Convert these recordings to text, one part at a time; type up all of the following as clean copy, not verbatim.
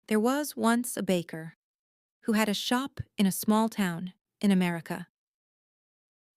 There was once a baker who had a shop in a small town in America.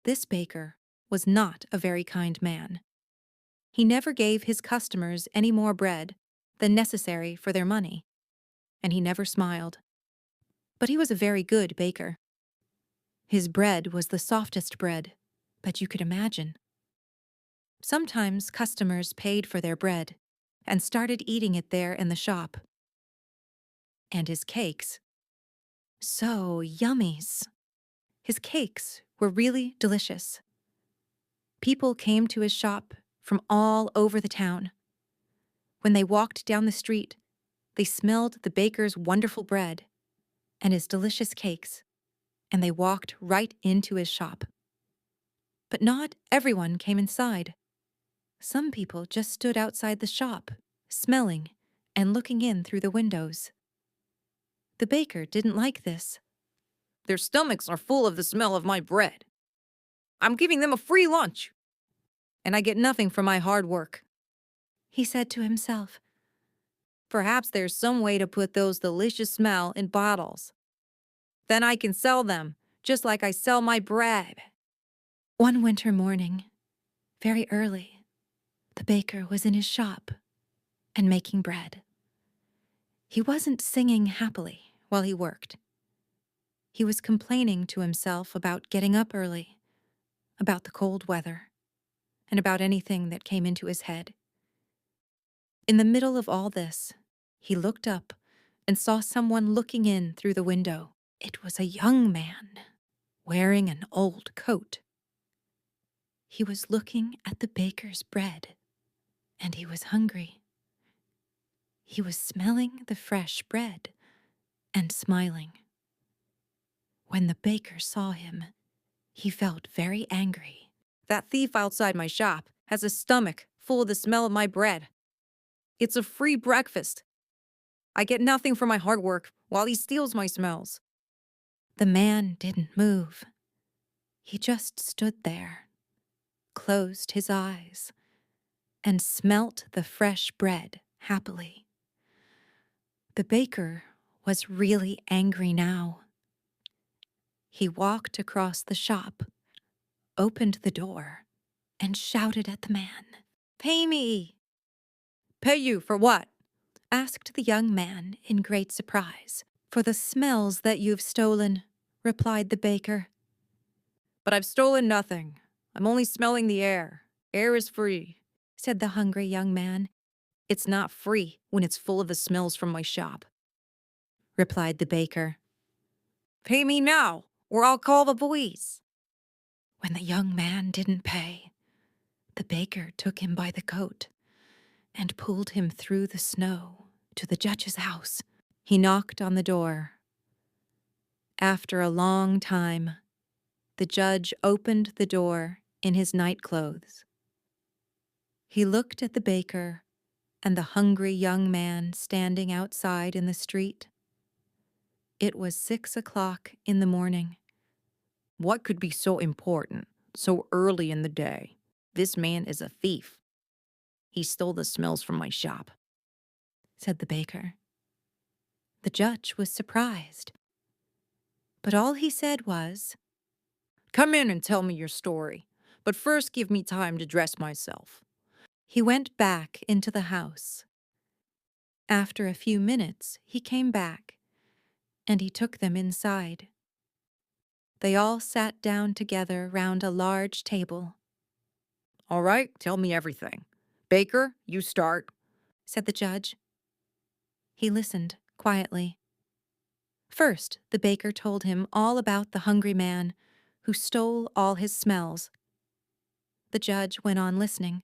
This baker was not a very kind man. He never gave his customers any more bread than necessary for their money, and he never smiled. But he was a very good baker. His bread was the softest bread that you could imagine. Sometimes customers paid for their bread and started eating it there in the shop. And his cakes. So yummies. His cakes were really delicious. People came to his shop from all over the town. When they walked down the street, they smelled the baker's wonderful bread and his delicious cakes, and they walked right into his shop. But not everyone came inside. Some people just stood outside the shop, smelling and looking in through the windows. The baker didn't like this. Their stomachs are full of the smell of my bread. I'm giving them a free lunch, and I get nothing for my hard work, he said to himself. Perhaps there's some way to put those delicious smell in bottles. Then I can sell them, just like I sell my bread. One winter morning, very early, the baker was in his shop and making bread. He wasn't singing happily while he worked. He was complaining to himself about getting up early, about the cold weather, and about anything that came into his head. In the middle of all this, he looked up and saw someone looking in through the window. It was a young man, wearing an old coat. He was looking at the baker's bread, and he was hungry. He was smelling the fresh bread and smiling. When the baker saw him, he felt very angry. That thief outside my shop has a stomach full of the smell of my bread. It's a free breakfast. I get nothing for my hard work while he steals my smells. The man didn't move. He just stood there, closed his eyes, and smelt the fresh bread happily. The baker was really angry now. He walked across the shop, opened the door, and shouted at the man. Pay me! Pay you for what? Asked the young man in great surprise. For the smells that you've stolen, replied the baker. But I've stolen nothing. I'm only smelling the air. Air is free, said the hungry young man. It's not free when it's full of the smells from my shop, replied the baker. Pay me now, or I'll call the police. When the young man didn't pay, the baker took him by the coat and pulled him through the snow to the judge's house. He knocked on the door. After a long time, the judge opened the door in his night clothes. He looked at the baker and the hungry young man standing outside in the street. It was 6 o'clock in the morning. What could be so important, so early in the day? This man is a thief. He stole the smells from my shop, said the baker. The judge was surprised, but all he said was, Come in and tell me your story, but first give me time to dress myself. He went back into the house. After a few minutes, he came back, and he took them inside. They all sat down together round a large table. All right, tell me everything. Baker, you start, said the judge. He listened quietly. First, the baker told him all about the hungry man who stole all his smells. The judge went on listening.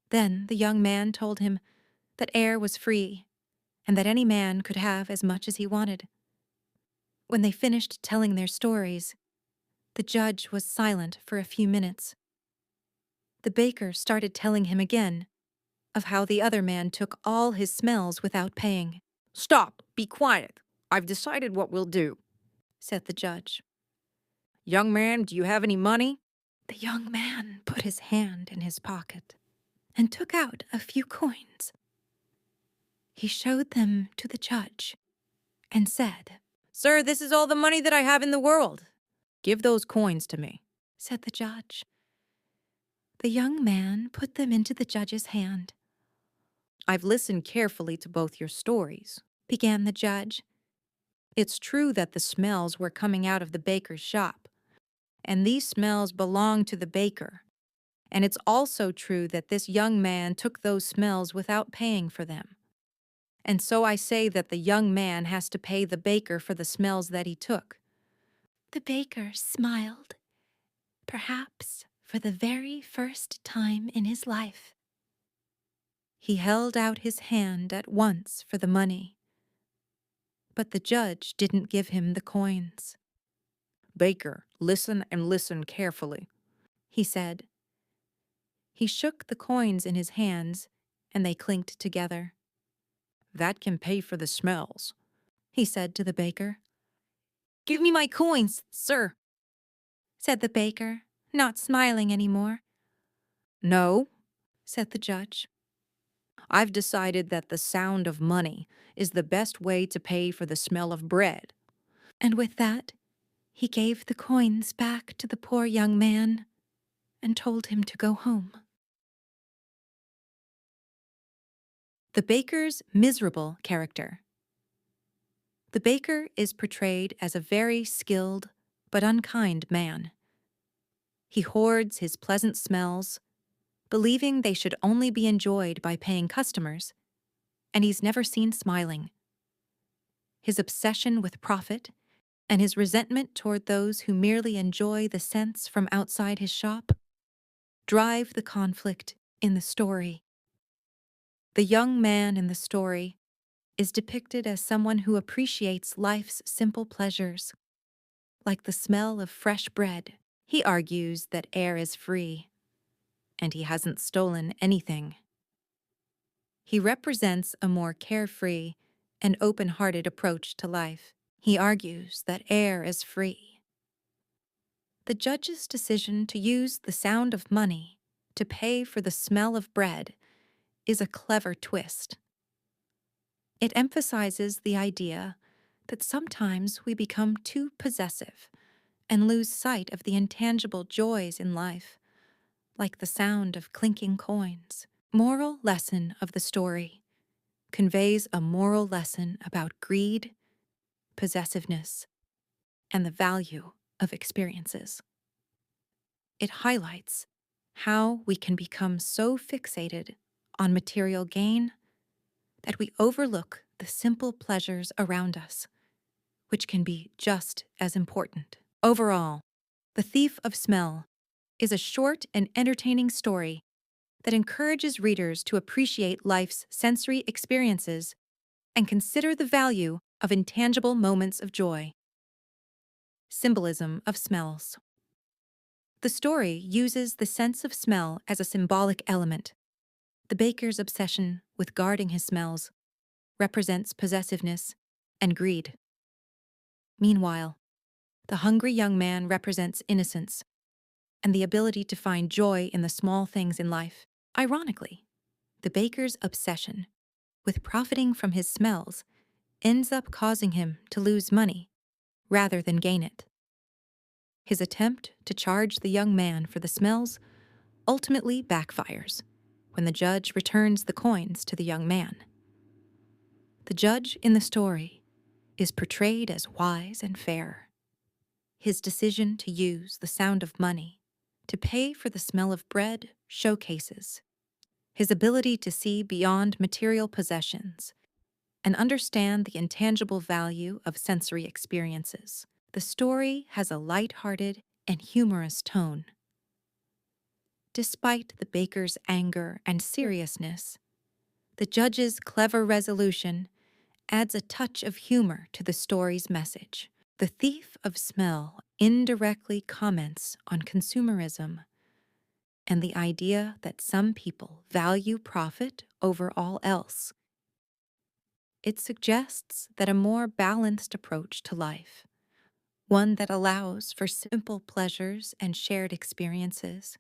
Then the young man told him that air was free and that any man could have as much as he wanted. When they finished telling their stories, the judge was silent for a few minutes. The baker started telling him again of how the other man took all his smells without paying. Stop! Be quiet! I've decided what we'll do, said the judge. Young man, do you have any money? The young man put his hand in his pocket and took out a few coins. He showed them to the judge and said, "Sir, this is all the money that I have in the world. Give those coins to me." said the judge. The young man put them into the judge's hand. "I've listened carefully to both your stories," Began the judge. "It's true that the smells were coming out of the baker's shop, and these smells belong to the baker. And it's also true that this young man took those smells without paying for them. And so I say that the young man has to pay the baker for the smells that he took." The baker smiled, perhaps for the very first time in his life. He held out his hand at once for the money, but the judge didn't give him the coins. "Baker, listen and listen carefully," He said. He shook the coins in his hands, and they clinked together. "That can pay for the smells," He said to the baker. "Give me my coins, sir," Said the baker, not smiling any more. "No," Said the judge. "I've decided that the sound of money is the best way to pay for the smell of bread." And with that, he gave the coins back to the poor young man and told him to go home. The baker's miserable character. The baker is portrayed as a very skilled but unkind man. He hoards his pleasant smells, believing they should only be enjoyed by paying customers, and he's never seen smiling. His obsession with profit and his resentment toward those who merely enjoy the scents from outside his shop drive the conflict in the story. The young man in the story is depicted as someone who appreciates life's simple pleasures, like the smell of fresh bread. He argues that air is free, and he hasn't stolen anything. He represents a more carefree and open-hearted approach to life. He argues that air is free. The judge's decision to use the sound of money to pay for the smell of bread is a clever twist. It emphasizes the idea that sometimes we become too possessive and lose sight of the intangible joys in life, like the sound of clinking coins. Moral lesson of the story conveys a moral lesson about greed, possessiveness, and the value of experiences. It highlights how we can become so fixated on material gain that we overlook the simple pleasures around us, which can be just as important. Overall, The Thief of Smell is a short and entertaining story that encourages readers to appreciate life's sensory experiences and consider the value of intangible moments of joy. Symbolism of smells. The story uses the sense of smell as a symbolic element. The baker's obsession with guarding his smells represents possessiveness and greed. Meanwhile, the hungry young man represents innocence and the ability to find joy in the small things in life. Ironically, the baker's obsession with profiting from his smells ends up causing him to lose money rather than gain it. His attempt to charge the young man for the smells ultimately backfires when the judge returns the coins to the young man. The judge in the story is portrayed as wise and fair. His decision to use the sound of money to pay for the smell of bread showcases his ability to see beyond material possessions and understand the intangible value of sensory experiences. The story has a light-hearted and humorous tone. Despite the baker's anger and seriousness, the judge's clever resolution adds a touch of humor to the story's message. The Thief of Smell indirectly comments on consumerism and the idea that some people value profit over all else. It suggests that a more balanced approach to life, one that allows for simple pleasures and shared experiences,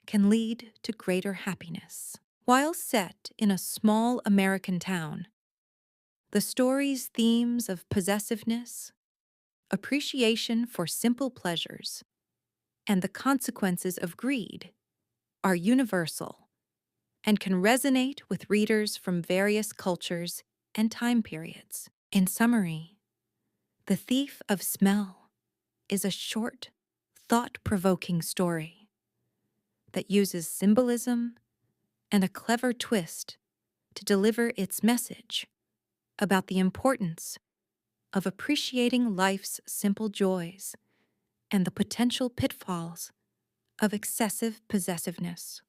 can lead to greater happiness. While set in a small American town, The story's themes of possessiveness, appreciation for simple pleasures, and the consequences of greed are universal and can resonate with readers from various cultures and time periods. In summary, The Thief of Smell is a short, thought-provoking story that uses symbolism and a clever twist to deliver its message about the importance of appreciating life's simple joys and the potential pitfalls of excessive possessiveness.